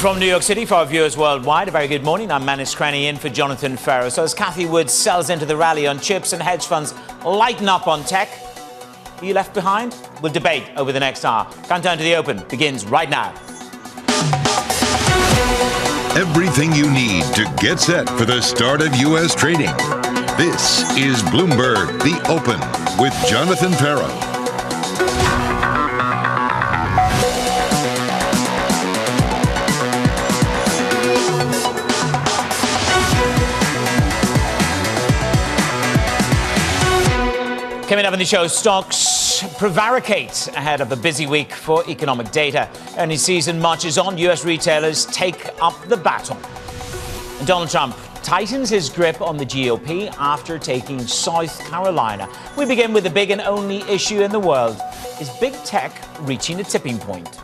From New York City, for our viewers worldwide, a very good morning. I'm Manus Cranny in for Jonathan Ferro. So as Cathie Wood sells into the rally on chips and hedge funds lighten up on tech, are you left behind? We'll debate over the next hour. Countdown to the Open begins right now. Everything you need to get set for the start of U.S. trading. This is Bloomberg The Open with Jonathan Ferro. Coming up in the show, stocks prevaricate ahead of a busy week for economic data. Earnings season marches on. U.S. retailers take up the baton. And Donald Trump tightens his grip on the GOP after taking South Carolina. We begin with the big and only issue in the world. Is big tech reaching a tipping point?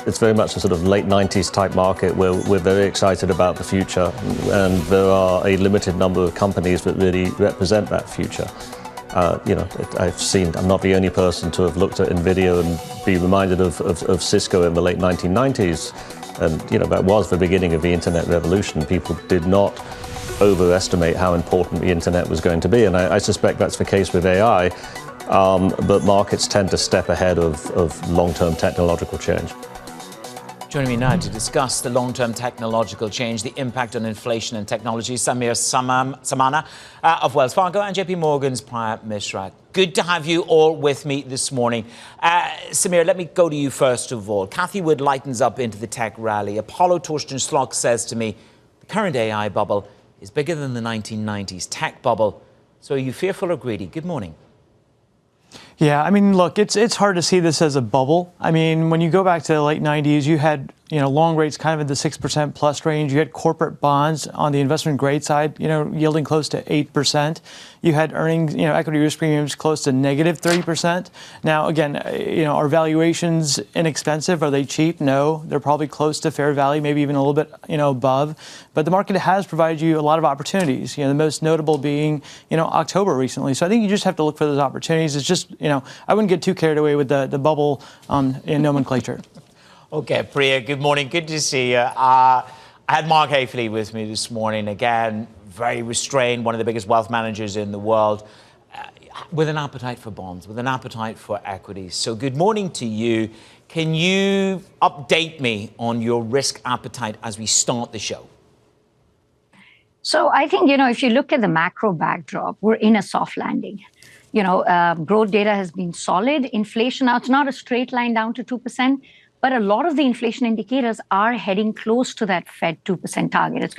It's very much a sort of late 90s type market where we're very excited about the future. And there are a limited number of companies that really represent that future. I'm not the only person to have looked at NVIDIA and be reminded of Cisco in the late 1990s. And, that was the beginning of the internet revolution. People did not overestimate how important the internet was going to be. And I suspect that's the case with AI. But markets tend to step ahead of long-term technological change. Joining me now to discuss the long-term technological change, the impact on inflation and technology, Samir Samana of Wells Fargo and JP Morgan's Priya Mishra. Good to have you all with me this morning. Samir, let me go to you first of all. Cathie Wood lightens up into the tech rally. Apollo Torsten Slock says to me, the current AI bubble is bigger than the 1990s tech bubble. So are you fearful or greedy? Good morning. Yeah, look, it's hard to see this as a bubble. When you go back to the late 90s, you had, long rates kind of in the 6% plus range. You had corporate bonds on the investment grade side, yielding close to 8%. You had earnings, equity risk premiums close to negative 30%. Now, again, are valuations inexpensive? Are they cheap? No, they're probably close to fair value, maybe even a little bit, above. But the market has provided you a lot of opportunities, the most notable being, October recently. So I think you just have to look for those opportunities. It's just, I wouldn't get too carried away with the bubble in nomenclature. Okay, Priya, good morning. Good to see you. I had Mark Hafley with me this morning. Again, very restrained, one of the biggest wealth managers in the world, with an appetite for bonds, with an appetite for equities. So good morning to you. Can you update me on your risk appetite as we start the show? So I think, if you look at the macro backdrop, we're in a soft landing. Growth data has been solid. Inflation, now it's not a straight line down to 2%, but a lot of the inflation indicators are heading close to that Fed 2% target. It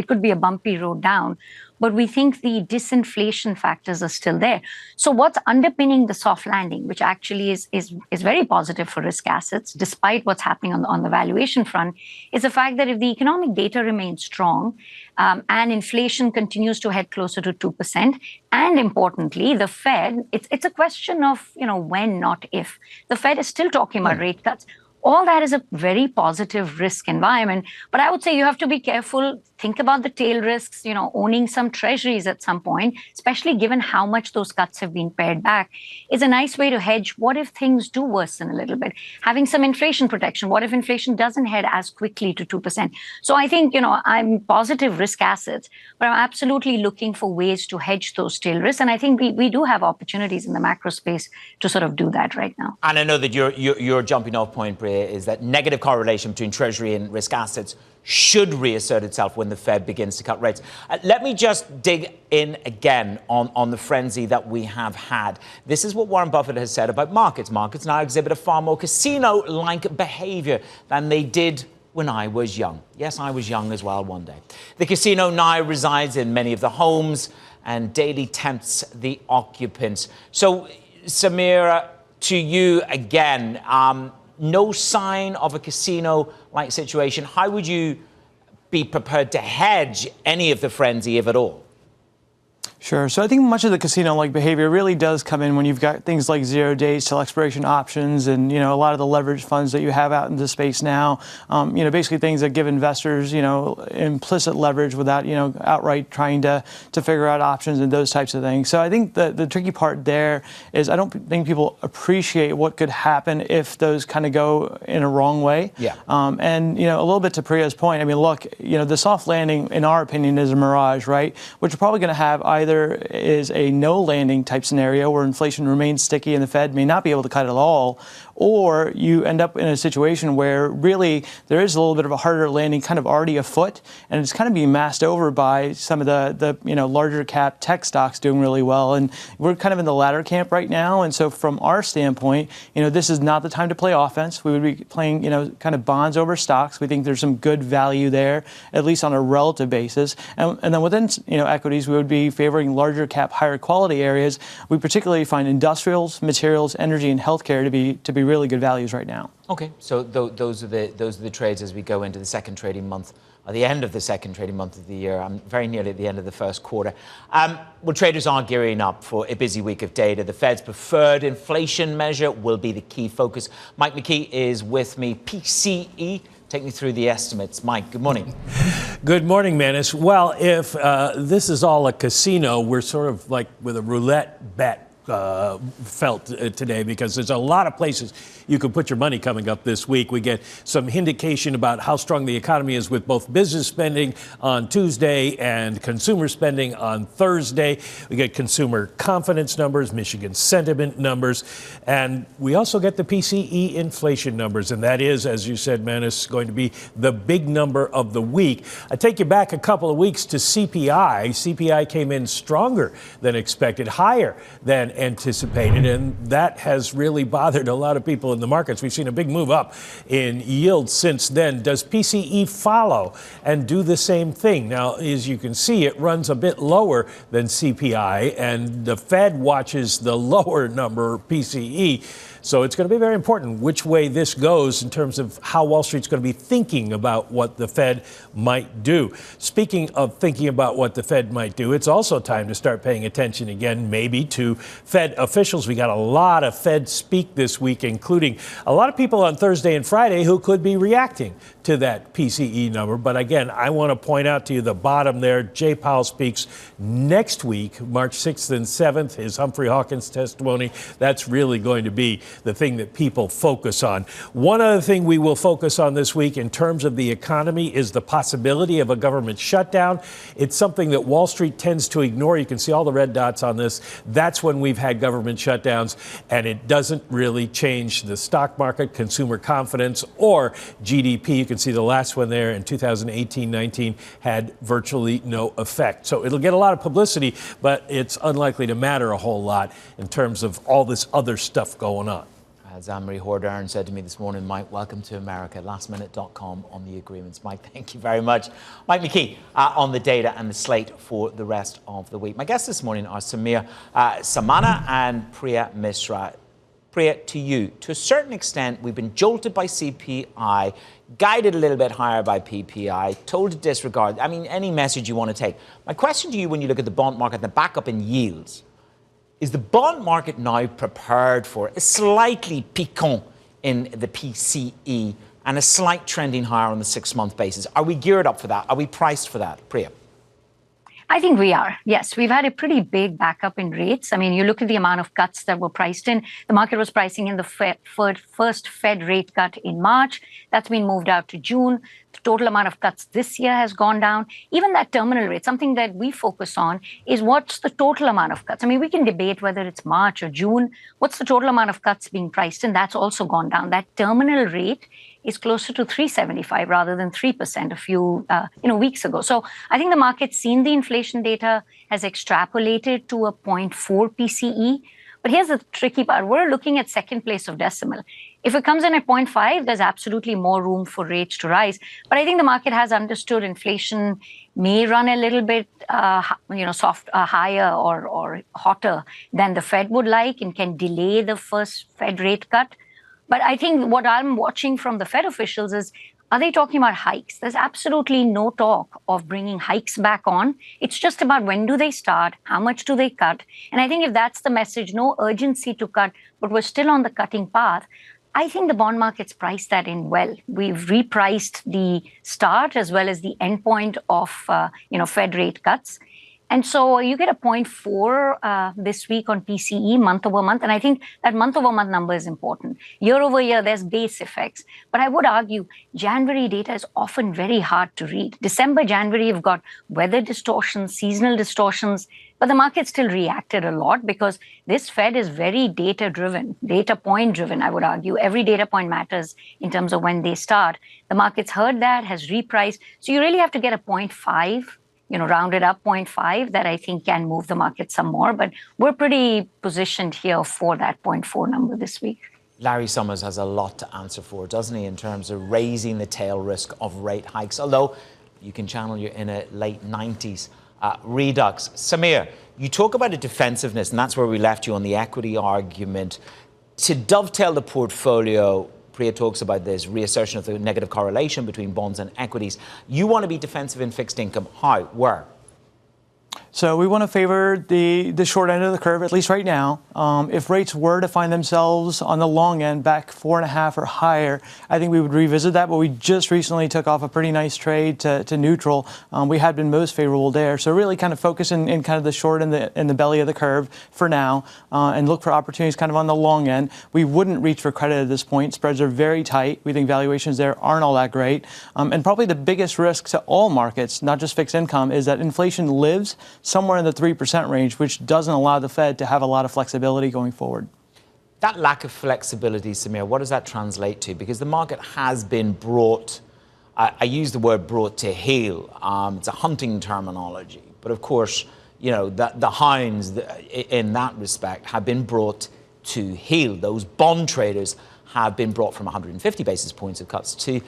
could be a bumpy road down, but we think the disinflation factors are still there. So what's underpinning the soft landing, which actually is very positive for risk assets, despite what's happening on the valuation front, is the fact that if the economic data remains strong and inflation continues to head closer to 2%, and importantly, the Fed, it's a question of, when, not if. The Fed is still talking about rate cuts. All that is a very positive risk environment. But I would say you have to be careful, think about the tail risks, owning some treasuries at some point, especially given how much those cuts have been pared back, is a nice way to hedge. What if things do worsen a little bit? Having some inflation protection. What if inflation doesn't head as quickly to 2%? So I think, I'm positive risk assets, but I'm absolutely looking for ways to hedge those tail risks. And I think we do have opportunities in the macro space to sort of do that right now. And I know that your jumping off point, Priya, is that negative correlation between Treasury and risk assets should reassert itself when the Fed begins to cut rates. Let me just dig in again on the frenzy that we have had. This is what Warren Buffett has said about markets. Markets now exhibit a far more casino-like behavior than they did when I was young. Yes, I was young as well one day. The casino now resides in many of the homes and daily tempts the occupants. So, Samira, to you again, no sign of a casino-like situation. How would you be prepared to hedge any of the frenzy, if at all? Sure. So I think much of the casino-like behavior really does come in when you've got things like 0 days till expiration options and, a lot of the leverage funds that you have out in the space now. Basically things that give investors, implicit leverage without, outright trying to figure out options and those types of things. So I think the tricky part there is I don't think people appreciate what could happen if those kind of go in a wrong way. Yeah. And, a little bit to Priya's point, I mean, look, the soft landing, in our opinion, is a mirage, right? Which we're probably going to have either is a no landing type scenario where inflation remains sticky and the Fed may not be able to cut it all, or you end up in a situation where really there is a little bit of a harder landing kind of already afoot, and it's kind of being masked over by some of the larger cap tech stocks doing really well. And we're kind of in the latter camp right now. And so from our standpoint, this is not the time to play offense. We would be playing, kind of bonds over stocks. We think there's some good value there, at least on a relative basis. And then within, equities, we would be favoring larger cap, higher quality areas. We particularly find industrials, materials, energy, and healthcare to be really good values right now. Okay, so those are the trades as we go into the second trading month, or the end of the second trading month of the year. I'm very nearly at the end of the first quarter. Well, traders are gearing up for a busy week of data. The Fed's preferred inflation measure will be the key focus. Mike McKee is with me. PCE. Take me through the estimates. Mike, good morning. Good morning, Manus. Well, if this is all a casino, we're sort of like with a roulette bet felt today, because there's a lot of places you can put your money coming up this week. We get some indication about how strong the economy is with both business spending on Tuesday and consumer spending on Thursday. We get consumer confidence numbers, Michigan sentiment numbers, and we also get the PCE inflation numbers. And that is, as you said, Manus, going to be the big number of the week. I take you back a couple of weeks to CPI. CPI came in stronger than expected, higher than anticipated, and that has really bothered a lot of people in the markets. We've seen a big move up in yield since then. Does PCE follow and do the same thing? Now, as you can see, it runs a bit lower than CPI, and the Fed watches the lower number, PCE. So it's going to be very important which way this goes in terms of how Wall Street's going to be thinking about what the Fed might do. Speaking of thinking about what the Fed might do, it's also time to start paying attention again, maybe, to Fed officials. We got a lot of Fed speak this week, including a lot of people on Thursday and Friday who could be reacting to that PCE number. But again, I want to point out to you the bottom there. Jay Powell speaks next week, March 6th and 7th, his Humphrey Hawkins testimony. That's really going to be the thing that people focus on. One other thing we will focus on this week in terms of the economy is the possibility of a government shutdown. It's something that Wall Street tends to ignore. You can see all the red dots on this. That's when we've had government shutdowns, and it doesn't really change the stock market, consumer confidence, or GDP. You can see the last one there in 2018-19 had virtually no effect. So it'll get a lot of publicity, but it's unlikely to matter a whole lot in terms of all this other stuff going on. As Anne-Marie Hordarn said to me this morning, Mike, welcome to America. Lastminute.com on the agreements. Mike, thank you very much. Mike McKee on the data and the slate for the rest of the week. My guests this morning are Samir Samana and Priya Misra. Priya, to you. To a certain extent, we've been jolted by CPI, guided a little bit higher by PPI, told to disregard. I mean, any message you want to take. My question to you, when you look at the bond market and the backup in yields, is the bond market now prepared for a slightly piquant in the PCE and a slight trending higher on the 6-month basis? Are we geared up for that? Are we priced for that? Priya? I think we are. Yes, we've had a pretty big backup in rates. I mean, you look at the amount of cuts that were priced in. The market was pricing in the first Fed rate cut in March. That's been moved out to June. The total amount of cuts this year has gone down. Even that terminal rate, something that we focus on is what's the total amount of cuts. I mean, we can debate whether it's March or June. What's the total amount of cuts being priced in? That's also gone down. That terminal rate is closer to 3.75 rather than 3% a few weeks ago. So I think the market's seen the inflation data, has extrapolated to a 0.4 PCE. But here's the tricky part. We're looking at second place of decimal. If it comes in at 0.5, there's absolutely more room for rates to rise. But I think the market has understood inflation may run a little bit higher or hotter than the Fed would like and can delay the first Fed rate cut. But I think what I'm watching from the Fed officials is, Are they talking about hikes? There's absolutely no talk of bringing hikes back on. It's just about when do they start, how much do they cut? And I think if that's the message, no urgency to cut, but we're still on the cutting path, I think the bond market's priced that in well. We've repriced the start as well as the end point of Fed rate cuts. And so you get a 0.4 this week on PCE month over month. And I think that month over month number is important. Year over year, there's base effects. But I would argue January data is often very hard to read. December, January, you've got weather distortions, seasonal distortions. But the market still reacted a lot because this Fed is very data driven, data point driven, I would argue. Every data point matters in terms of when they start. The market's heard that, has repriced. So you really have to get a 0.5. Rounded up 0.5 that I think can move the market some more. But we're pretty positioned here for that 0.4 number this week. Larry Summers has a lot to answer for, doesn't he, in terms of raising the tail risk of rate hikes, although you can channel your inner late 90s redux. Samir, you talk about a defensiveness, and that's where we left you on the equity argument. To dovetail the portfolio, Priya talks about this reassertion of the negative correlation between bonds and equities. You want to be defensive in fixed income. How? Where? So we want to favor the short end of the curve, at least right now. If rates were to find themselves on the long end back 4.5 or higher, I think we would revisit that. But we just recently took off a pretty nice trade to neutral. We had been most favorable there. So really kind of focus in kind of the short and the belly of the curve for now, and look for opportunities kind of on the long end. We wouldn't reach for credit at this point. Spreads are very tight. We think valuations there aren't all that great. And probably the biggest risk to all markets, not just fixed income, is that inflation lives somewhere in the 3% range, which doesn't allow the Fed to have a lot of flexibility going forward. That lack of flexibility, Samir, what does that translate to? Because the market has been brought, I use the word brought to heel. It's a hunting terminology. But of course, the hounds in that respect have been brought to heel. Those bond traders have been brought from 150 basis points of cuts to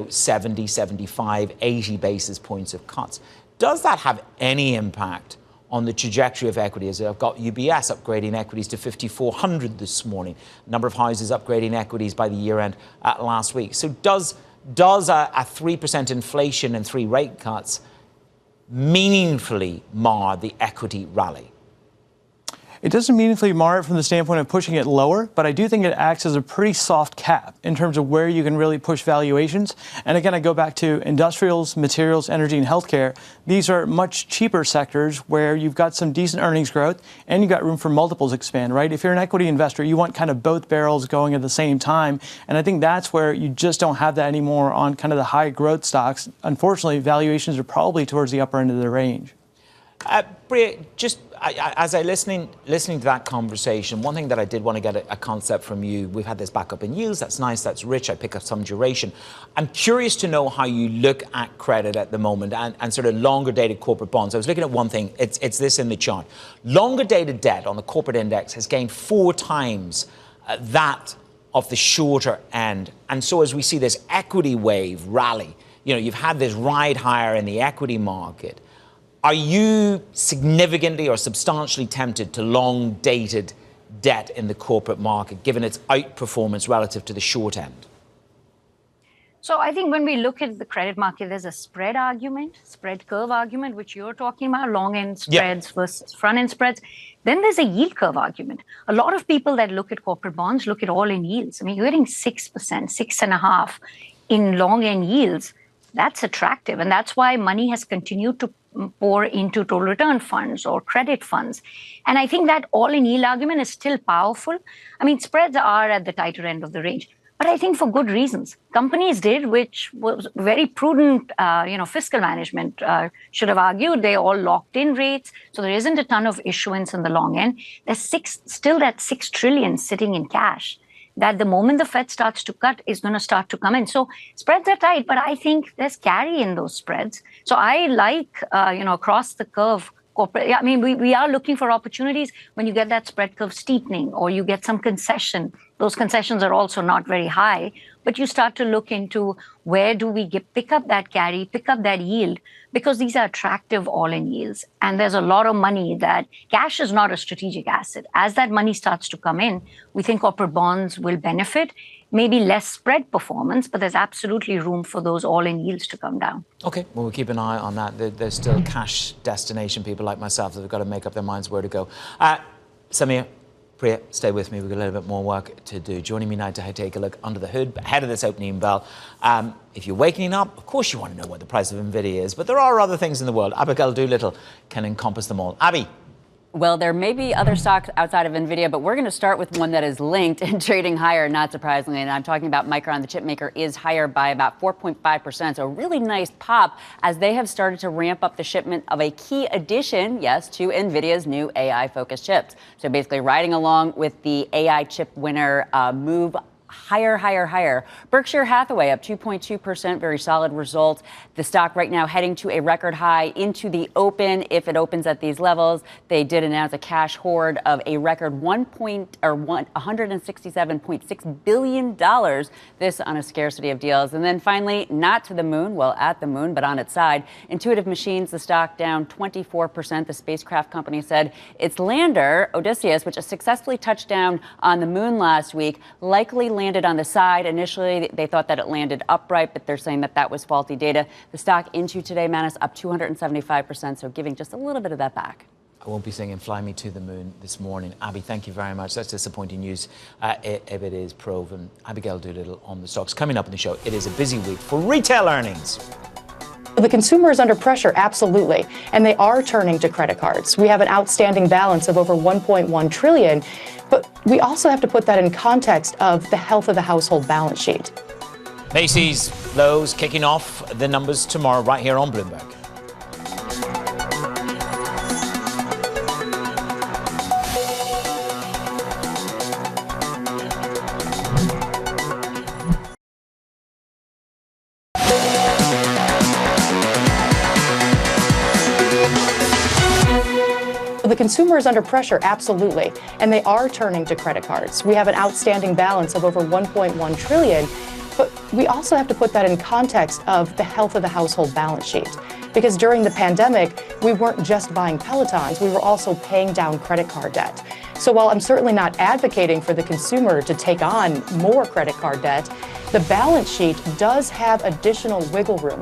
70, 75, 80 basis points of cuts. Does that have any impact on the trajectory of equities? I've got UBS upgrading equities to 5,400 this morning. Number of houses upgrading equities by the year end last week. So does a 3% inflation and 3 rate cuts meaningfully mar the equity rally? It doesn't meaningfully mar it from the standpoint of pushing it lower, but I do think it acts as a pretty soft cap in terms of where you can really push valuations. And again, I go back to industrials, materials, energy, and healthcare. These are much cheaper sectors where you've got some decent earnings growth and you've got room for multiples to expand, right? If you're an equity investor, you want kind of both barrels going at the same time. And I think that's where you just don't have that anymore on kind of the high growth stocks. Unfortunately, valuations are probably towards the upper end of the range. Priya, just as I listening to that conversation, one thing that I did want to get a concept from you. We've had this back up in yields. That's nice. That's rich. I pick up some duration. I'm curious to know how you look at credit at the moment and sort of longer dated corporate bonds. I was looking at one thing. It's this in the chart. Longer dated debt on the corporate index has gained 4 times that of the shorter end. And so as we see this equity wave rally, you've had this ride higher in the equity market. Are you significantly or substantially tempted to long-dated debt in the corporate market, given its outperformance relative to the short end? So I think when we look at the credit market, there's a spread argument, spread curve argument, which you're talking about, long-end spreads versus front-end spreads. Then there's a yield curve argument. A lot of people that look at corporate bonds look at all-in yields. I mean, you're getting 6%, 6.5% in long-end yields. That's attractive. And that's why money has continued to pour into total return funds or credit funds. And I think that all-in yield argument is still powerful. I mean, spreads are at the tighter end of the range, but I think for good reasons. Companies did, which was very prudent, fiscal management should have argued. They all locked in rates, so there isn't a ton of issuance in the long end. There's still that $6 trillion sitting in cash that the moment the Fed starts to cut is going to start to come in. So spreads are tight, but I think there's carry in those spreads. So I like, across the curve corporate. I mean, we are looking for opportunities when you get that spread curve steepening or you get some concession. Those concessions are also not very high, but you start to look into where do we pick up that carry, pick up that yield, because these are attractive all-in yields. And there's a lot of money that cash is not a strategic asset. As that money starts to come in, we think corporate bonds will benefit. maybe less spread performance, but there's absolutely room for those all-in yields to come down. Okay, well, we'll keep an eye on that. There's still cash destination people like myself that have got to make up their minds where to go. Samir, Priya, stay with me. We've got a little bit more work to do. Joining me now to take a look under the hood ahead of this opening bell. If you're waking up, of course you want to know what the price of NVIDIA is, but there are other things in the world. Abigail Doolittle can encompass them all. Abby. Well, there may be other stocks outside of NVIDIA, but we're going to start with one that is linked and trading higher, not surprisingly. And I'm talking about Micron. The chip maker is higher by about 4.5%. So a really nice pop as they have started to ramp up the shipment of a key addition, yes, to NVIDIA's new AI-focused chips. So basically riding along with the AI chip winner move higher. Berkshire Hathaway up 2.2%, very solid result. The stock right now heading to a record high into the open. If it opens at these levels, they did announce a cash hoard of a record $167.6 billion. This on a scarcity of deals. And then finally, not to the moon, well, at the moon, but on its side, Intuitive Machines, the stock down 24%. The spacecraft company said its lander, Odysseus, which successfully touched down on the moon last week, likely landed on the side. Initially, they thought that it landed upright, but they're saying that that was faulty data. The stock into today, Manus, up 275%, so giving just a little bit of that back. I won't be singing Fly Me to the Moon this morning. Abby, thank you very much. That's disappointing news if it is proven. Abigail Doolittle on the stocks. Coming up in the show, it is a busy week for retail earnings. The consumer is under pressure, absolutely, and they are turning to credit cards. We have an outstanding balance of over $1.1 trillion, but we also have to put that in context of the health of the household balance sheet. Macy's, Lowe's kicking off the numbers tomorrow right here on Bloomberg. The consumer is under pressure, absolutely, and they are turning to credit cards. We have an outstanding balance of over $1.1 trillion, but we also have to put that in context of the health of the household balance sheet. Because during the pandemic, we weren't just buying Pelotons, we were also paying down credit card debt. So while I'm certainly not advocating for the consumer to take on more credit card debt, the balance sheet does have additional wiggle room.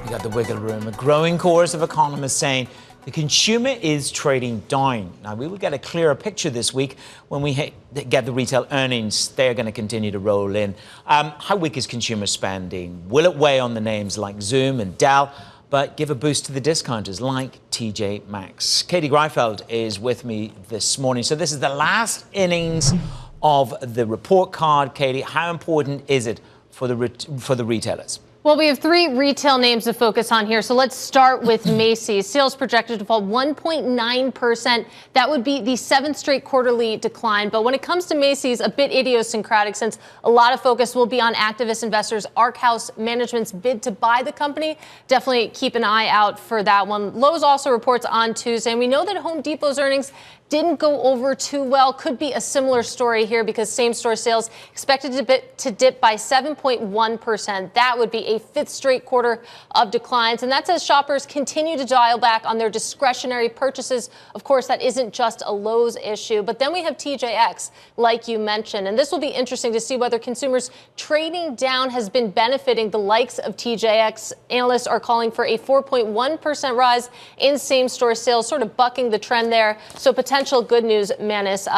You got the wiggle room. A growing chorus of economists saying the consumer is trading down. Now, we will get a clearer picture this week when we get the retail earnings. They're going to continue to roll in. How weak is consumer spending? Will it weigh on the names like Zoom and Dell, but give a boost to the discounters like TJ Maxx? Katie Greifeld is with me this morning. So this is the last innings of the report card. Katie, how important is it for the retailers? Well, we have three retail names to focus on here. So let's start with Macy's. Sales projected to fall 1.9%. That would be the seventh straight quarterly decline. But when it comes to Macy's, a bit idiosyncratic since a lot of focus will be on activist investors. Ark House Management's bid to buy the company. Definitely keep an eye out for that one. Lowe's also reports on Tuesday. And we know that Home Depot's earnings didn't go over too well. Could be a similar story here because same-store sales expected to dip by 7.1%. That would be a fifth straight quarter of declines. And that's as shoppers continue to dial back on their discretionary purchases. Of course, that isn't just a Lowe's issue. But then we have TJX, like you mentioned. And this will be interesting to see whether consumers trading down has been benefiting the likes of TJX. Analysts are calling for a 4.1% rise in same-store sales, sort of bucking the trend there. So potential good news, Manus.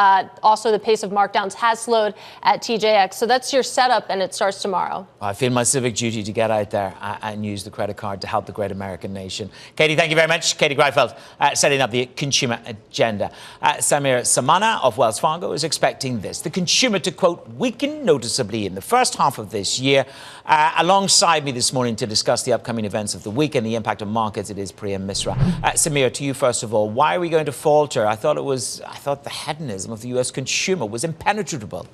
Also, the pace of markdowns has slowed at TJX. So that's your setup, and it starts tomorrow. I feel my civic duty to get out there and use the credit card to help the great American nation. Katie, thank you very much. Katie Greifeld setting up the consumer agenda. Samir Samana of Wells Fargo is expecting this. The consumer to, quote, weaken noticeably in the first half of this year. Alongside me this morning to discuss the upcoming events of the week and the impact on markets, it is Priya Misra. Samir, to you first of all, why are we going to falter? I thought the hedonism of the U.S. consumer was impenetrable.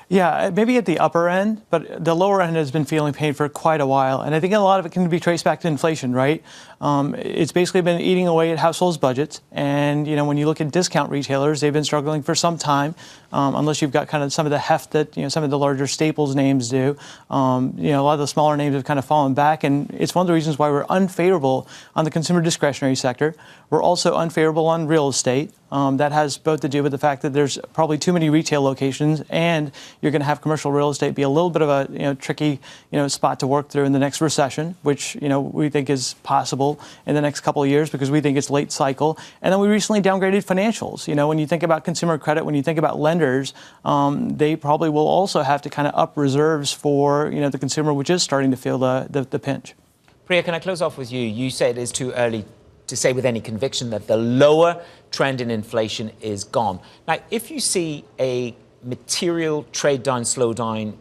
Yeah, maybe at the upper end, but the lower end has been feeling pain for quite a while. And I think a lot of it can be traced back to inflation, right? It's basically been eating away at households' budgets. And, you know, when you look at discount retailers, they've been struggling for some time, unless you've got kind of some of the heft that, you know, some of the larger staples names do. You know, a lot of the smaller names have kind of fallen back. And it's one of the reasons why we're unfavorable on the consumer discretionary sector. We're also unfavorable on real estate. That has both to do with the fact that there's probably too many retail locations, and you're going to have commercial real estate be a little bit of a tricky spot to work through in the next recession, which we think is possible in the next couple of years because we think it's late cycle. And then we recently downgraded financials. When you think about consumer credit, when you think about lenders, they probably will also have to kind of up reserves for the consumer, which is starting to feel the pinch. Priya, can I close off with you? You say it is too early to say with any conviction that the lower trend in inflation is gone. Now, if you see a material trade down, slowdown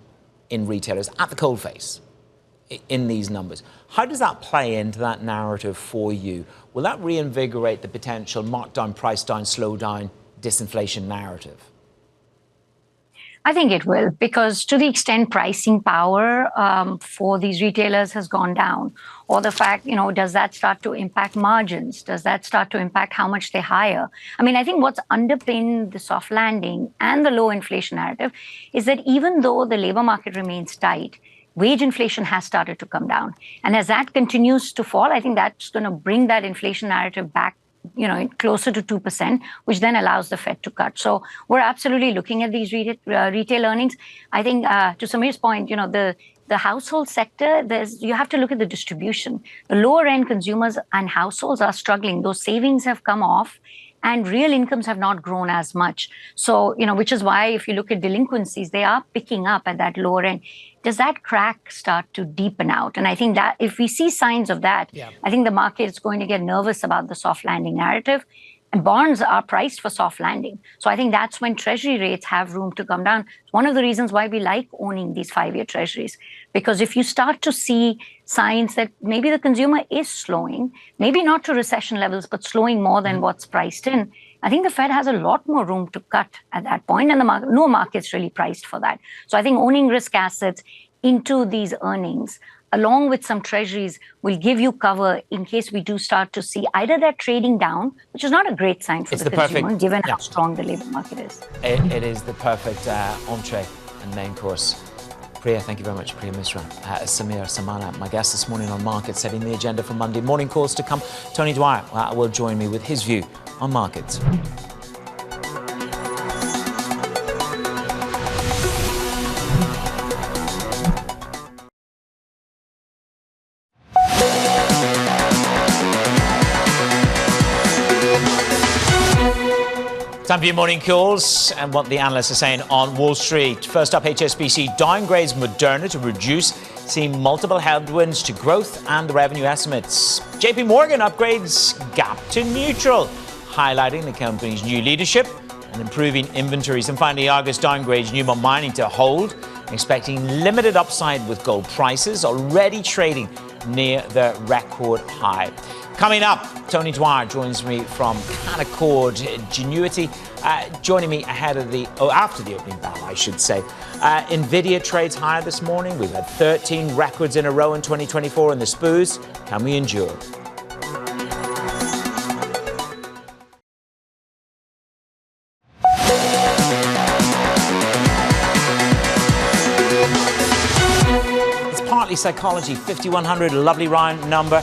in retailers at the coalface in these numbers, how does that play into that narrative for you? Will that reinvigorate the potential markdown, price down, slowdown, disinflation narrative? I think it will, because to the extent pricing power for these retailers has gone down, or the fact, does that start to impact margins? Does that start to impact how much they hire? I mean, I think what's underpinned the soft landing and the low inflation narrative is that even though the labor market remains tight, wage inflation has started to come down. And as that continues to fall, I think that's going to bring that inflation narrative back closer to 2%, which then allows the Fed to cut. So we're absolutely looking at these retail earnings. I think to Sameer's point, the household sector, you have to look at the distribution. The lower end consumers and households are struggling. Those savings have come off, and real incomes have not grown as much. So, which is why if you look at delinquencies, they are picking up at that lower end. Does that crack start to deepen out? And I think that if we see signs of that, I think the market is going to get nervous about the soft landing narrative. And bonds are priced for soft landing. So I think that's when treasury rates have room to come down. It's one of the reasons why we like owning these 5-year treasuries. Because if you start to see signs that maybe the consumer is slowing, maybe not to recession levels, but slowing more than what's priced in, I think the Fed has a lot more room to cut at that point, and no market's really priced for that. So I think owning risk assets into these earnings, along with some treasuries, will give you cover in case we do start to see either that trading down, which is not a great sign for the consumer, given how strong the labor market is. It is the perfect entree and main course. Priya, thank you very much. Priya Misra. Sameer Samana, my guest this morning on markets, setting the agenda for Monday morning calls to come. Tony Dwyer will join me with his view on markets. Time for your morning calls and what the analysts are saying on Wall Street. First up, HSBC downgrades Moderna to reduce, seeing multiple headwinds to growth and the revenue estimates. JP Morgan upgrades Gap to neutral, highlighting the company's new leadership and improving inventories. And finally, Argus downgrades Newmont Mining to hold, expecting limited upside with gold prices already trading near the record high. Coming up, Tony Dwyer joins me from Canaccord Genuity, joining me after the opening bell, I should say. Nvidia trades higher this morning. We've had 13 records in a row in 2024 in the SPOOs. Can we endure? Psychology, 5,100, a lovely round number.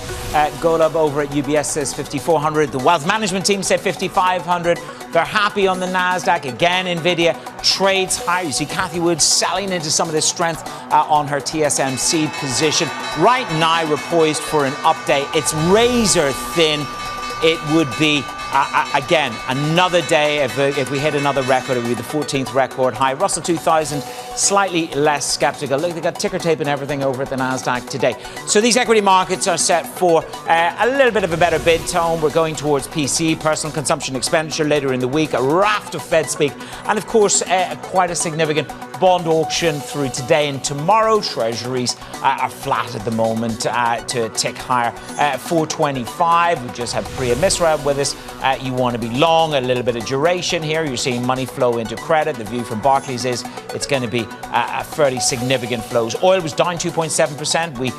Golub over at UBS says 5,400. The wealth management team said 5,500. They're happy on the NASDAQ. Again, Nvidia trades higher. You see Kathy Wood selling into some of this strength on her TSMC position. Right now, we're poised for an update. It's razor thin. It would be again, another day, if we hit another record, it would be the 14th record high. Russell 2000, slightly less skeptical. Look, they've got ticker tape and everything over at the NASDAQ today. So these equity markets are set for a little bit of a better bid tone. We're going towards PC, personal consumption expenditure later in the week, a raft of Fed speak, and of course, quite a significant bond auction through today and tomorrow. Treasuries are flat at the moment to tick higher. 425, we just have Priya Misra with us. You want to be long, a little bit of duration here. You're seeing money flow into credit. The view from Barclays is it's going to be fairly significant flows. Oil was down 2.7%. We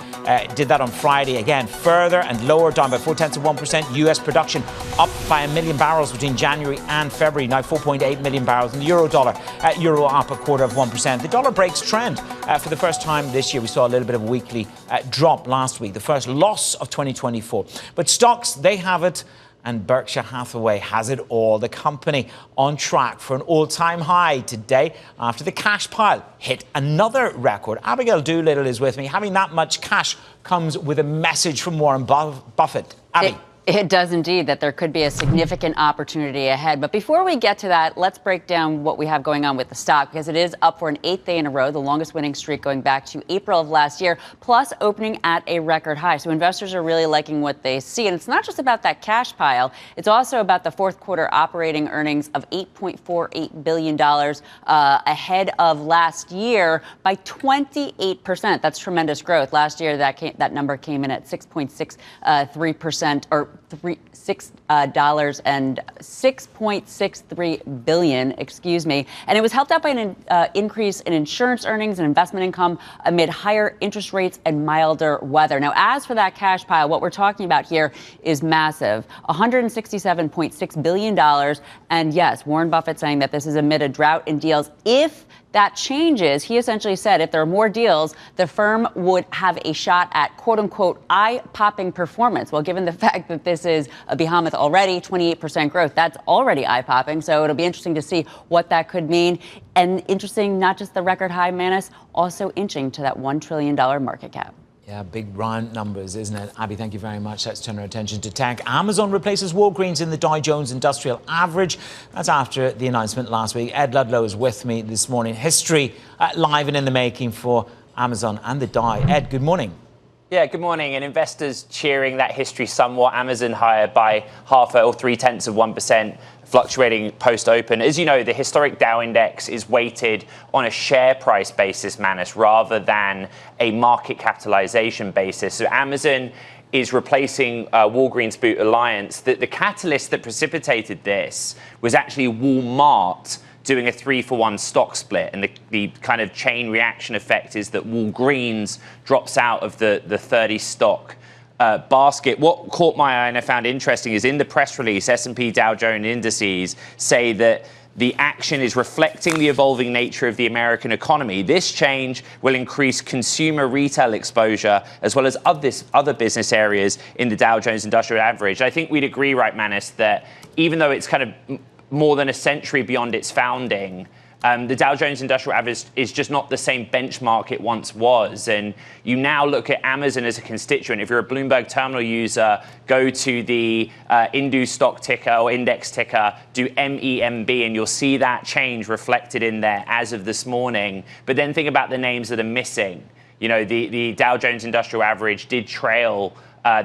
did that on Friday. Again, further and lower, down by 0.4%. US production up by 1 million barrels between January and February, now 4.8 million barrels. And the euro dollar, euro up 0.25%. The dollar breaks trend for the first time this year. We saw a little bit of a weekly drop last week, the first loss of 2024. But stocks, they have it and Berkshire Hathaway has it all. The company on track for an all-time high today after the cash pile hit another record. Abigail Doolittle is with me. Having that much cash comes with a message from Warren Buffett. Abby. It does indeed, that there could be a significant opportunity ahead. But before we get to that, let's break down what we have going on with the stock, because it is up for an 8th day in a row, the longest winning streak going back to April of last year, plus opening at a record high. So investors are really liking what they see. And it's not just about that cash pile. It's also about the fourth quarter operating earnings of $8.48 billion ahead of last year by 28%. That's tremendous growth. Last year, that number came in at 6.63%, or $6.63 billion, excuse me. And it was helped out by an increase in insurance earnings and investment income amid higher interest rates and milder weather. Now, as for that cash pile, what we're talking about here is massive, $167.6 billion. And yes, Warren Buffett saying that this is amid a drought in deals. If that changes, he essentially said if there are more deals, the firm would have a shot at, quote unquote, eye-popping performance. Well, given the fact that this is a behemoth already, 28% growth, that's already eye-popping. So it'll be interesting to see what that could mean. And interesting, not just the record high, Manus, also inching to that $1 trillion market cap. Yeah, big round numbers, isn't it? Abby, thank you very much. Let's turn our attention to tech. Amazon replaces Walgreens in the Dow Jones Industrial Average. That's after the announcement last week. Ed Ludlow is with me this morning. History live and in the making for Amazon and the Dow. Ed, good morning. Yeah, good morning. And investors cheering that history somewhat. Amazon higher by 0.5 or 0.3%. Fluctuating post-open. As you know, the historic Dow index is weighted on a share price basis, Manus, rather than a market capitalization basis. So Amazon is replacing Walgreens Boot Alliance. The catalyst that precipitated this was actually Walmart doing a 3-for-1 stock split. And the kind of chain reaction effect is that Walgreens drops out of the 30 stock basket. What caught my eye and I found interesting is in the press release, S&P Dow Jones indices say that the action is reflecting the evolving nature of the American economy. This change will increase consumer retail exposure as well as other business areas in the Dow Jones Industrial Average. I think we'd agree, right, Manus, that even though it's kind of more than a century beyond its founding, the Dow Jones Industrial Average is just not the same benchmark it once was. And you now look at Amazon as a constituent. If you're a Bloomberg terminal user, go to the Indu stock ticker or index ticker, do MEMB, and you'll see that change reflected in there as of this morning. But then think about the names that are missing. You know, the Dow Jones Industrial Average did trail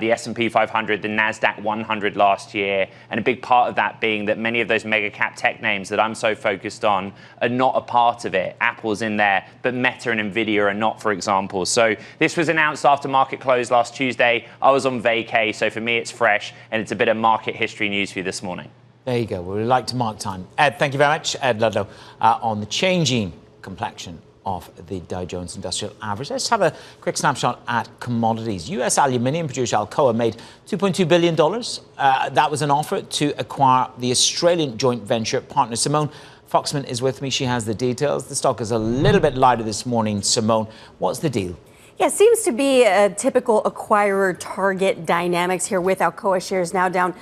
the S&P 500, the NASDAQ 100 last year, and a big part of that being that many of those mega cap tech names that I'm so focused on are not a part of it. Apple's in there, but Meta and Nvidia are not, for example. So this was announced after market close last Tuesday. I was on vacay, so for me it's fresh, and it's a bit of market history news for you this morning. There you go. We'd like to mark time. Ed, thank you very much. Ed Ludlow on the changing complexion of the Dow Jones Industrial Average. Let's have a quick snapshot at commodities. U.S. aluminium producer Alcoa made $2.2 billion. That was an offer to acquire the Australian joint venture partner. Simone Foxman is with me. She has the details. The stock is a little bit lighter this morning. Simone, what's the deal? Yeah, it seems to be a typical acquirer target dynamics here with Alcoa shares now down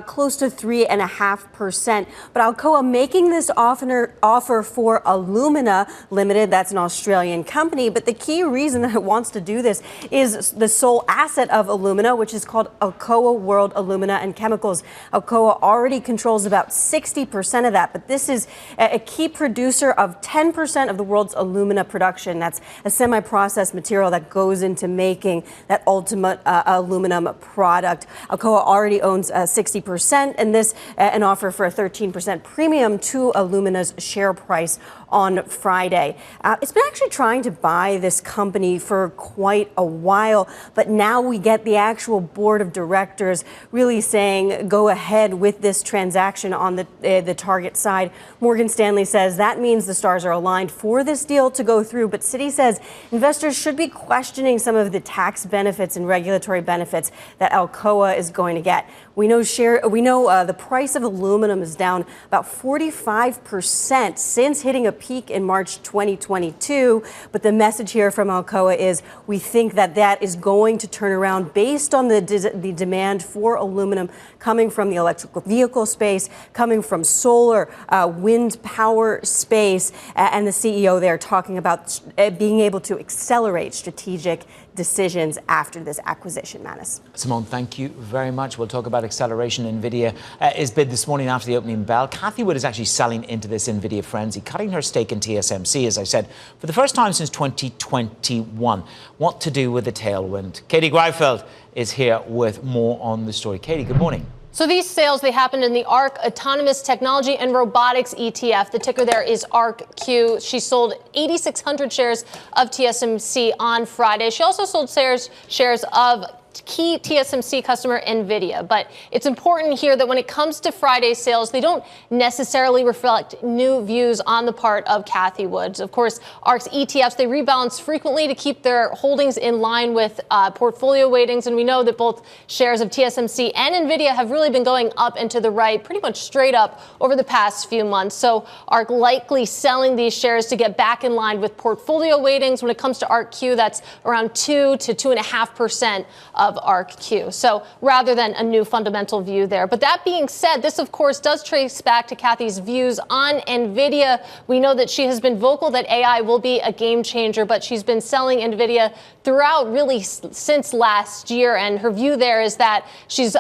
close to 3.5%. But Alcoa making this offer for Alumina Limited, that's an Australian company. But the key reason that it wants to do this is the sole asset of alumina, which is called Alcoa World Alumina and Chemicals. Alcoa already controls about 60% of that. But this is a key producer of 10% of the world's alumina production. That's a semi-processed material that goes into making that ultimate aluminum product. Alcoa already owns 60%, and this an offer for a 13% premium to Alumina's share price on Friday. It's been actually trying to buy this company for quite a while, but now we get the actual board of directors really saying go ahead with this transaction on the target side. Morgan Stanley says that means the stars are aligned for this deal to go through, but Citi says investors should be questioning some of the tax benefits and regulatory benefits that Alcoa is going to get. We know the price of aluminum is down about 45% since hitting a peak in March 2022. But the message here from Alcoa is we think that is going to turn around based on the demand for aluminum coming from the electrical vehicle space, coming from solar, wind power space, and the CEO there talking about being able to accelerate strategic decisions after this acquisition, Manus. Simone, thank you very much. We'll talk about acceleration. NVIDIA is bid this morning after the opening bell. Cathie Wood is actually selling into this NVIDIA frenzy, cutting her stake in TSMC, as I said, for the first time since 2021. What to do with the tailwind? Katie Greifeld is here with more on the story. Katie, good morning. So these sales, they happened in the ARC Autonomous Technology and Robotics ETF. The ticker there is ARCQ. She sold 8,600 shares of TSMC on Friday. She also sold shares of key TSMC customer NVIDIA. But it's important here that when it comes to Friday's sales, they don't necessarily reflect new views on the part of Cathie Wood. Of course, ARC's ETFs, they rebalance frequently to keep their holdings in line with portfolio weightings. And we know that both shares of TSMC and NVIDIA have really been going up and to the right, pretty much straight up over the past few months. So ARC likely selling these shares to get back in line with portfolio weightings. When it comes to ARCQ, that's around 2 to 2.5% of ARCQ. So rather than a new fundamental view there. But that being said, this, of course, does trace back to Cathie's views on NVIDIA. We know that she has been vocal that AI will be a game changer, but she's been selling NVIDIA throughout really since last year. And her view there is that she's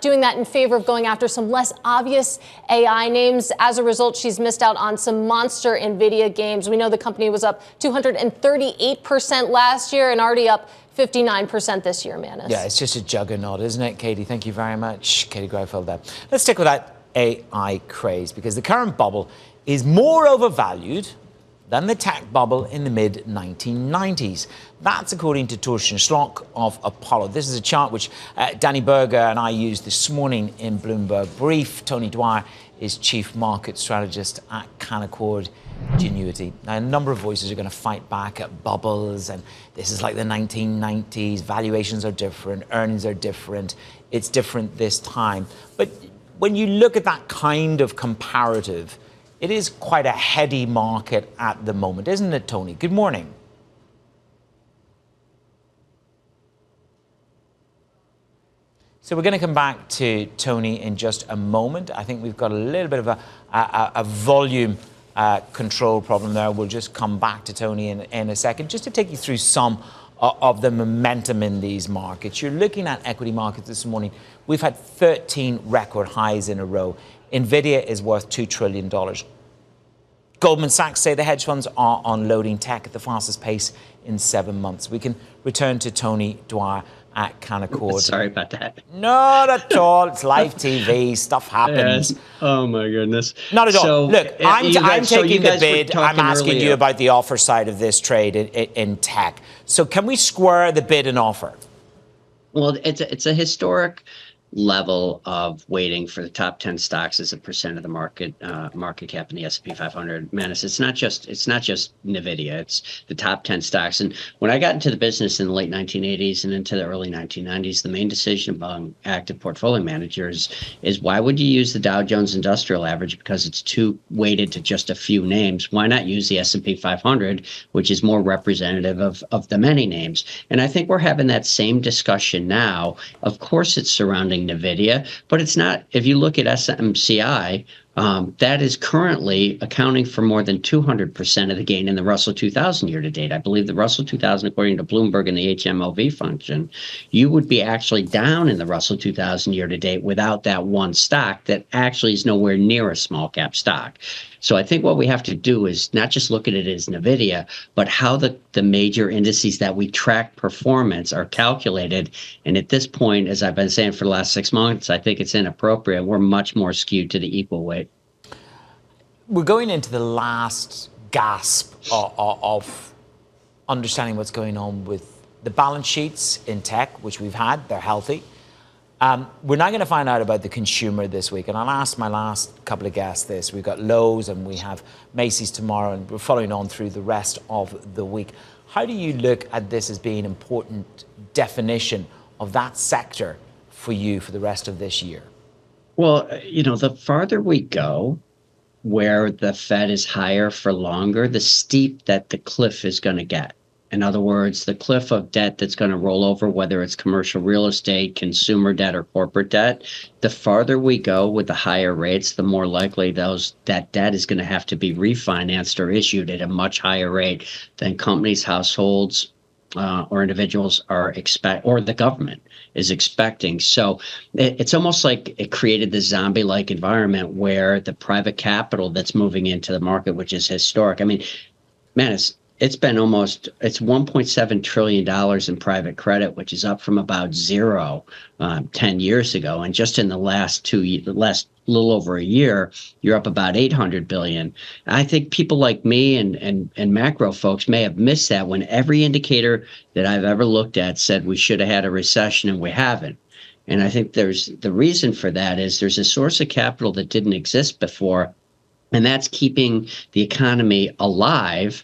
doing that in favor of going after some less obvious AI names. As a result, she's missed out on some monster NVIDIA games. We know the company was up 238% last year and already up 59% this year, Manus. Yeah, it's just a juggernaut, isn't it, Katie? Thank you very much, Katie Greifeld there. Let's stick with that AI craze, because the current bubble is more overvalued than the tech bubble in the mid-1990s. That's according to Torsten Schlock of Apollo. This is a chart which Danny Berger and I used this morning in Bloomberg Brief. Tony Dwyer is Chief Market Strategist at Canaccord Genuity. Now, a number of voices are going to fight back at bubbles, and this is like the 1990s. Valuations are different, earnings are different. It's different this time. But when you look at that kind of comparative, it is quite a heady market at the moment, isn't it, Tony? Good morning. So we're going to come back to Tony in just a moment. I think we've got a little bit of a volume control problem there. We'll just come back to Tony in a second, just to take you through some of the momentum in these markets. You're looking at equity markets this morning. We've had 13 record highs in a row. NVIDIA is worth $2 trillion. Goldman Sachs say the hedge funds are unloading tech at the fastest pace in 7 months. We can return to Tony Dwyer at Canaccord. Sorry about that. Not at all. It's live TV. Stuff happens. Yes. Oh, my goodness. Not at all. So, look, I'm taking the bid. I'm asking earlier. you about the offer side of this trade in tech. So can we square the bid and offer? Well, it's a historic level of weighting for the top 10 stocks as a percent of the market cap in the S&P 500. Manus, it's not just Nvidia, it's the top 10 stocks. And when I got into the business in the late 1980s and into the early 1990s, the main decision among active portfolio managers is, why would you use the Dow Jones Industrial Average because it's too weighted to just a few names? Why not use the S&P 500, which is more representative of the many names? And I think we're having that same discussion now. Of course, it's surrounding Nvidia, but it's not. If you look at SMCI, that is currently accounting for more than 200% of the gain in the Russell 2000 year to date. I believe the Russell 2000, according to Bloomberg and the HMLV function, you would be actually down in the Russell 2000 year to date without that one stock that actually is nowhere near a small cap stock. So I think what we have to do is not just look at it as Nvidia, but how the major indices that we track performance are calculated. And at this point, as I've been saying for the last 6 months, I think it's inappropriate. We're much more skewed to the equal weight. We're going into the last gasp of understanding what's going on with the balance sheets in tech, which we've had. They're healthy. We're now going to find out about the consumer this week. And I'll ask my last couple of guests this. We've got Lowe's and we have Macy's tomorrow, and we're following on through the rest of the week. How do you look at this as being an important definition of that sector for you for the rest of this year? Well, the farther we go where the Fed is higher for longer, the steep that the cliff is going to get. In other words, the cliff of debt that's going to roll over, whether it's commercial real estate, consumer debt, or corporate debt, the farther we go with the higher rates, the more likely that debt is going to have to be refinanced or issued at a much higher rate than companies, households, or individuals or the government is expecting. So it's almost like it created the zombie-like environment where the private capital that's moving into the market, which is historic. I mean, man, it's been it's $1.7 trillion in private credit, which is up from about zero 10 years ago. And just in the last little over a year, you're up about 800 billion. I think people like me and macro folks may have missed that when every indicator that I've ever looked at said we should have had a recession, and we haven't. And I think the reason for that is there's a source of capital that didn't exist before, and that's keeping the economy alive.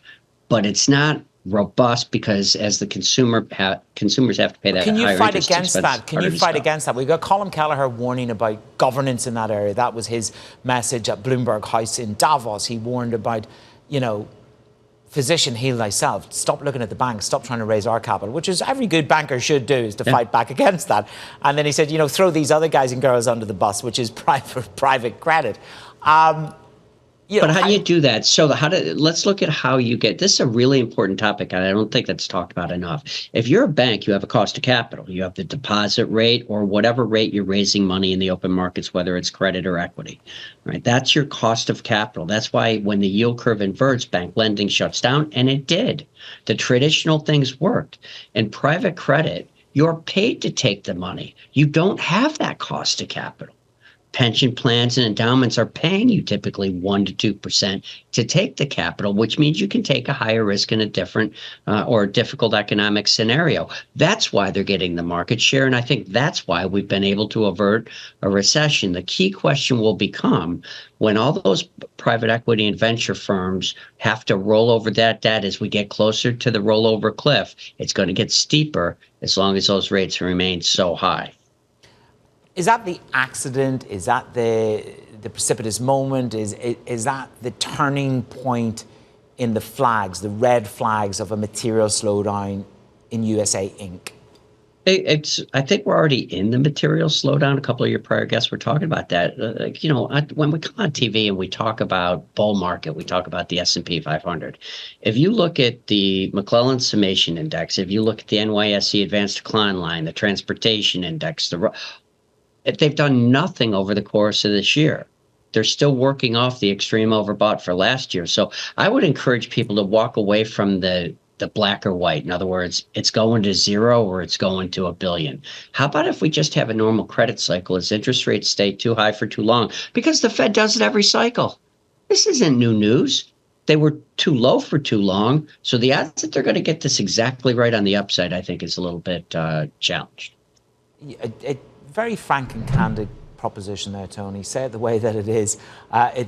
But it's not robust because as the consumers have to pay that Can you higher fight interest against expense, that? Can you fight against that? We've got Colin Kelleher warning about governance in that area. That was his message at Bloomberg House in Davos. He warned about, physician, heal thyself. Stop looking at the banks. Stop trying to raise our capital, which is every good banker should do, is to fight back against that. And then he said, throw these other guys and girls under the bus, which is private credit. But how do you do that? So let's look at how you get, this is a really important topic, and I don't think that's talked about enough. If you're a bank, you have a cost of capital. You have the deposit rate or whatever rate you're raising money in the open markets, whether it's credit or equity, right? That's your cost of capital. That's why when the yield curve inverts, bank lending shuts down, and it did. The traditional things worked. In private credit, you're paid to take the money. You don't have that cost of capital. Pension plans and endowments are paying you typically 1% to 2% to take the capital, which means you can take a higher risk in a different or difficult economic scenario. That's why they're getting the market share, and I think that's why we've been able to avert a recession. The key question will become when all those private equity and venture firms have to roll over that debt as we get closer to the rollover cliff. It's going to get steeper as long as those rates remain so high. Is that the accident? Is that the precipitous moment? Is that the turning point in the flags, the red flags of a material slowdown in USA Inc.? I think we're already in the material slowdown. A couple of your prior guests were talking about that. When we come on TV and we talk about bull market, we talk about the S&P 500. If you look at the McClellan Summation Index, if you look at the NYSE Advanced Decline Line, the Transportation Index, they've done nothing over the course of this year. They're still working off the extreme overbought for last year. So I would encourage people to walk away from the black or white. In other words, it's going to zero or it's going to $1 billion. How about if we just have a normal credit cycle as interest rates stay too high for too long? Because the Fed does it every cycle. This isn't new news. They were too low for too long. So the odds that they're going to get this exactly right on the upside, I think, is a little bit challenged. Very frank and candid proposition there, Tony. Say it the way that it is.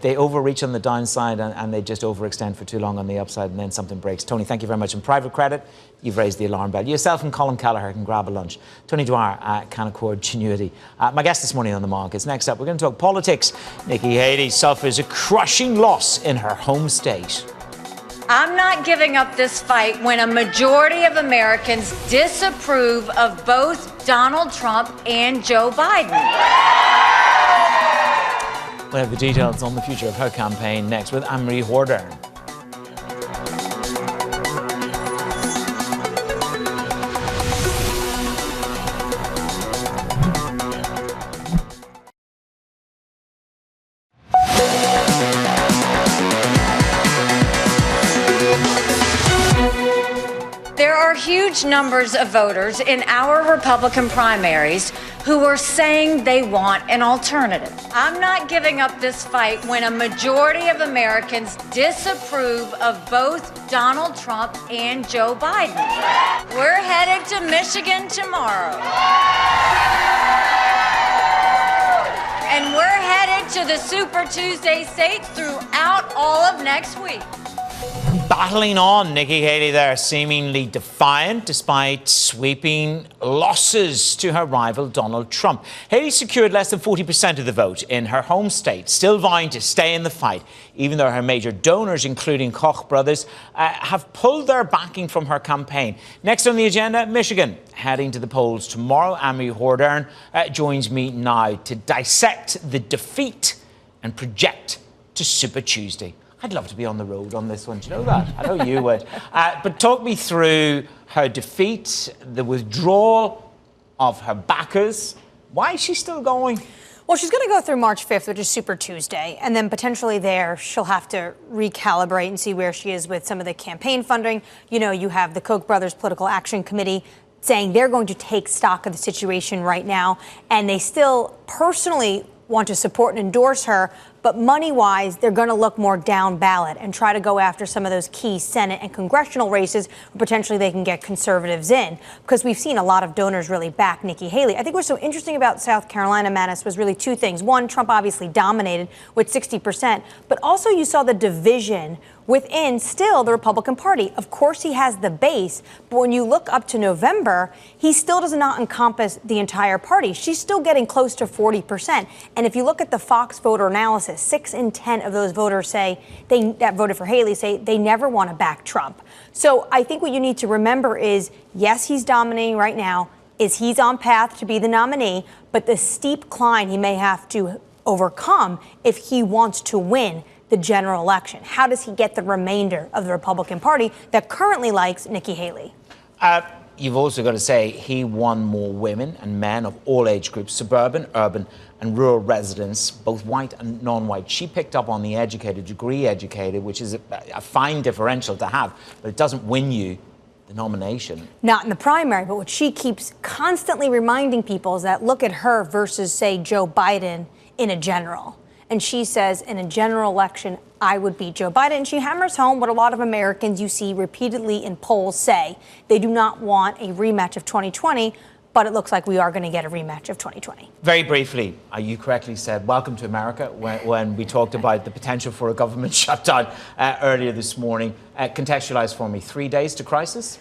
They overreach on the downside and they just overextend for too long on the upside, and then something breaks. Tony, thank you very much. In private credit, you've raised the alarm bell. Yourself and Colin Kelleher can grab a lunch. Tony Dwyer at Canaccord Genuity. My guest this morning on The Markets. Next up, we're going to talk politics. Nikki Haley suffers a crushing loss in her home state. I'm not giving up this fight when a majority of Americans disapprove of both Donald Trump and Joe Biden. We'll have the details on the future of her campaign next with Anne-Marie Hordern. Huge numbers of voters in our Republican primaries who are saying they want an alternative. I'm not giving up this fight when a majority of Americans disapprove of both Donald Trump and Joe Biden. We're headed to Michigan tomorrow. And we're headed to the Super Tuesday states throughout all of next week. battling on. Nikki Haley there, seemingly defiant despite sweeping losses to her rival Donald Trump. Haley secured less than 40% of the vote in her home state, still vying to stay in the fight, even though her major donors, including Koch brothers, have pulled their backing from her campaign. Next on the agenda, Michigan. Heading to the polls tomorrow, Amory Hordern joins me now to dissect the defeat and project to Super Tuesday. I'd love to be on the road on this one. Do you know that? I know you would. But talk me through her defeat, the withdrawal of her backers. Why is she still going? Well, she's going to go through March 5th, which is Super Tuesday, and then potentially there she'll have to recalibrate and see where she is with some of the campaign funding. You know, you have the Koch brothers Political Action Committee saying they're going to take stock of the situation right now, and they still personally want to support and endorse her, but money-wise, they're going to look more down ballot and try to go after some of those key Senate and congressional races where potentially they can get conservatives in, because we've seen a lot of donors really back Nikki Haley. I think what's so interesting about South Carolina, Manus, was really two things. One, Trump obviously dominated with 60%, but also you saw the division within still the Republican Party. Of course, he has the base, but when you look up to November, he still does not encompass the entire party. She's still getting close to 40%. And if you look at the Fox voter analysis, 6 in 10 of those voters say that voted for Haley say they never want to back Trump. So I think what you need to remember is, yes, he's dominating right now, is he's on path to be the nominee, but the steep climb he may have to overcome if he wants to win the general election. How does he get the remainder of the Republican Party that currently likes Nikki Haley? You've also got to say he won more women and men of all age groups, suburban, urban, and rural residents, both white and non-white. She picked up on the educated, degree educated, which is a fine differential to have, but it doesn't win you the nomination. Not in the primary, but what she keeps constantly reminding people is that look at her versus, say, Joe Biden in a general. And she says, in a general election, I would beat Joe Biden. And she hammers home what a lot of Americans you see repeatedly in polls say. They do not want a rematch of 2020, but it looks like we are going to get a rematch of 2020. Very briefly, you correctly said, welcome to America, when we talked about the potential for a government shutdown earlier this morning. Contextualize for me, 3 days to crisis?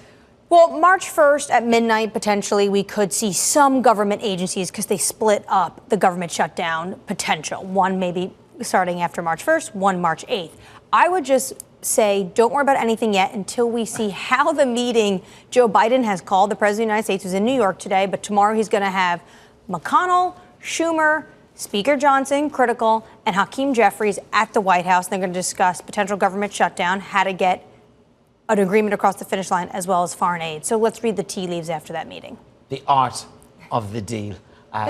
Well, March 1st at midnight, potentially, we could see some government agencies, because they split up the government shutdown potential. One maybe starting after March 1st, one March 8th. I would just say don't worry about anything yet until we see how the meeting Joe Biden has called. The President of the United States was in New York today, but tomorrow he's going to have McConnell, Schumer, Speaker Johnson, critical, and Hakeem Jeffries at the White House. They're going to discuss potential government shutdown, how to get an agreement across the finish line, as well as foreign aid. So let's read the tea leaves after that meeting. The art of the deal.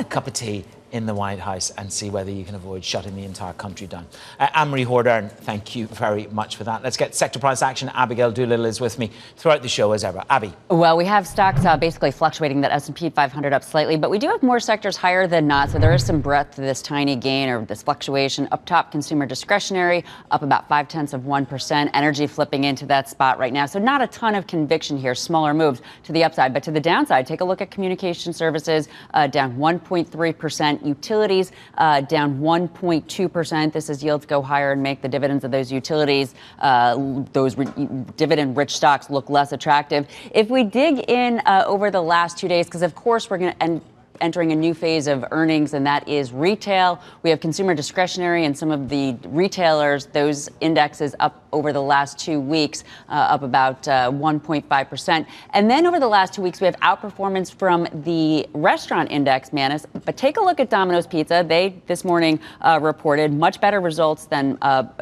Cup of tea in the White House and see whether you can avoid shutting the entire country down. Amory Hordern, thank you very much for that. Let's get sector price action. Abigail Doolittle is with me throughout the show as ever. Abby. Well, we have stocks basically fluctuating, that S&P 500 up slightly, but we do have more sectors higher than not, so there is some breadth to this tiny gain or this fluctuation. Up top, consumer discretionary up about 0.5%. Energy flipping into that spot right now, so not a ton of conviction here. Smaller moves to the upside, but to the downside, take a look at communication services down 1.3%. Utilities down 1.2%. This is yields go higher and make the dividends of those utilities, dividend-rich stocks look less attractive. If we dig in over the last 2 days, because of course we're going to entering a new phase of earnings, and that is retail. We have consumer discretionary and some of the retailers, those indexes up over the last 2 weeks, up about 1.5%. And then over the last 2 weeks, we have outperformance from the restaurant index, Manus. But take a look at Domino's Pizza. They this morning reported much better results than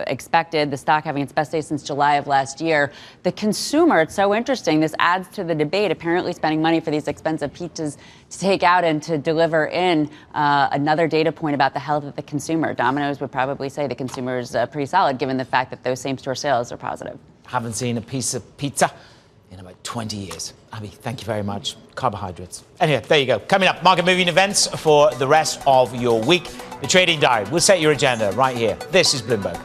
expected, the stock having its best day since July of last year. The consumer, it's so interesting, this adds to the debate, apparently spending money for these expensive pizzas to take out and to deliver in another data point about the health of the consumer. Domino's would probably say the consumer is pretty solid, given the fact that those same-store sales are positive. Haven't seen a piece of pizza in about 20 years. Abby, thank you very much. Carbohydrates. Anyway, there you go. Coming up, market moving events for the rest of your week. The trading diary. We'll set your agenda right here. This is Bloomberg.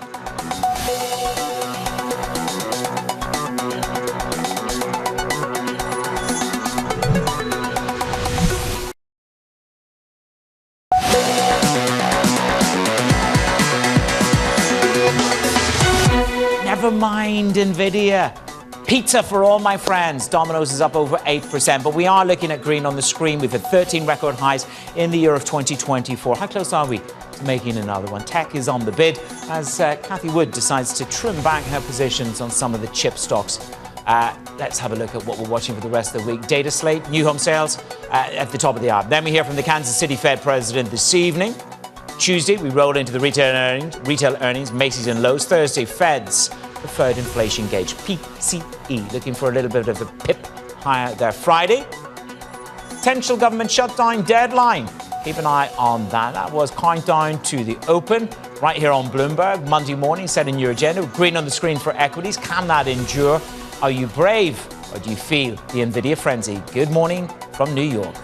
Never mind Nvidia. NVIDIA. Pizza for all my friends. Domino's is up over 8%, but we are looking at green on the screen. We've had 13 record highs in the year of 2024. How close are we to making another one? Tech is on the bid as Cathie Wood decides to trim back her positions on some of the chip stocks. Let's have a look at what we're watching for the rest of the week. Data slate, new home sales at the top of the hour. Then we hear from the Kansas City Fed president this evening. Tuesday, we roll into the retail earnings, Macy's and Lowe's. Thursday, Fed's preferred inflation gauge, PCE, looking for a little bit of a pip higher there. Friday, potential government shutdown deadline. Keep an eye on that. That was countdown to the open right here on Bloomberg. Monday morning, setting your agenda. Green on the screen for equities. Can that endure? Are you brave or do you feel the NVIDIA frenzy? Good morning from New York.